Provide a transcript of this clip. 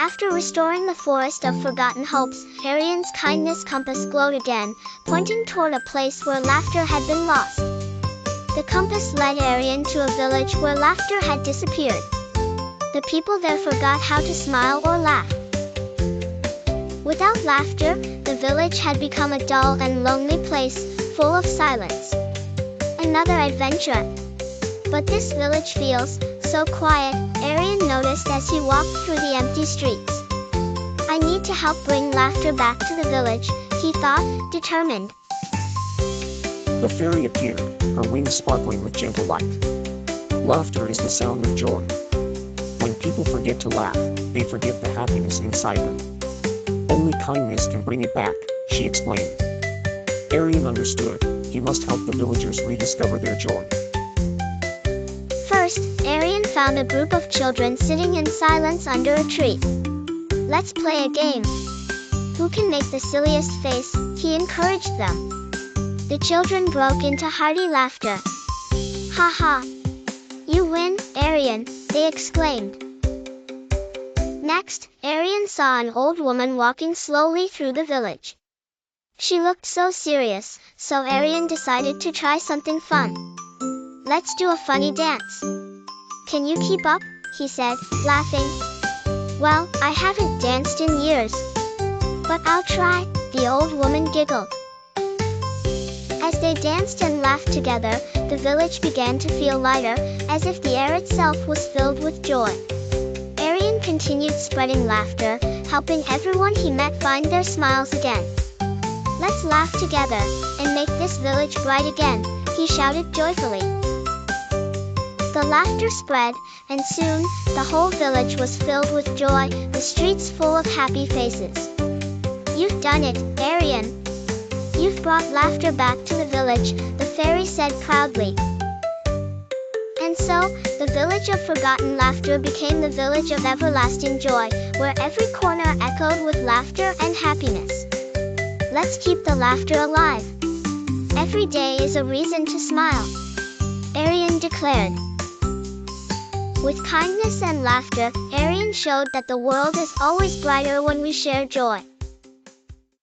After restoring the forest of forgotten hopes, Arian's kindness compass glowed again, pointing toward a place where laughter had been lost. The compass led Arian to a village where laughter had disappeared. The people there forgot how to smile or laugh. Without laughter, the village had become a dull and lonely place, full of silence. Another adventure. But this village feels so quiet, Arian noticed as he walked through the empty streets. I need to help bring laughter back to the village, he thought, determined. The fairy appeared, her wings sparkling with gentle light. Laughter is the sound of joy. When people forget to laugh, they forget the happiness inside them. Only kindness can bring it back, she explained. Arian understood. He must help the villagers rediscover their joy. First, Arian found a group of children sitting in silence under a tree. Let's play a game. Who can make the silliest face? He encouraged them. The children broke into hearty laughter. Ha ha! You win, Arian, they exclaimed. Next, Arian saw an old woman walking slowly through the village. She looked so serious, so Arian decided to try something fun. Let's do a funny dance. Can you keep up? He said, laughing. Well, I haven't danced in years. But I'll try, the old woman giggled. As they danced and laughed together, the village began to feel lighter, as if the air itself was filled with joy. Arian continued spreading laughter, helping everyone he met find their smiles again. Let's laugh together, and make this village bright again, he shouted joyfully. The laughter spread, and soon, the whole village was filled with joy, the streets full of happy faces. You've done it, Arian. You've brought laughter back to the village, the fairy said proudly. And so, the village of forgotten laughter became the village of everlasting joy, where every corner echoed with laughter and happiness. Let's keep the laughter alive. Every day is a reason to smile, Arian declared. With kindness and laughter, Arian showed that the world is always brighter when we share joy.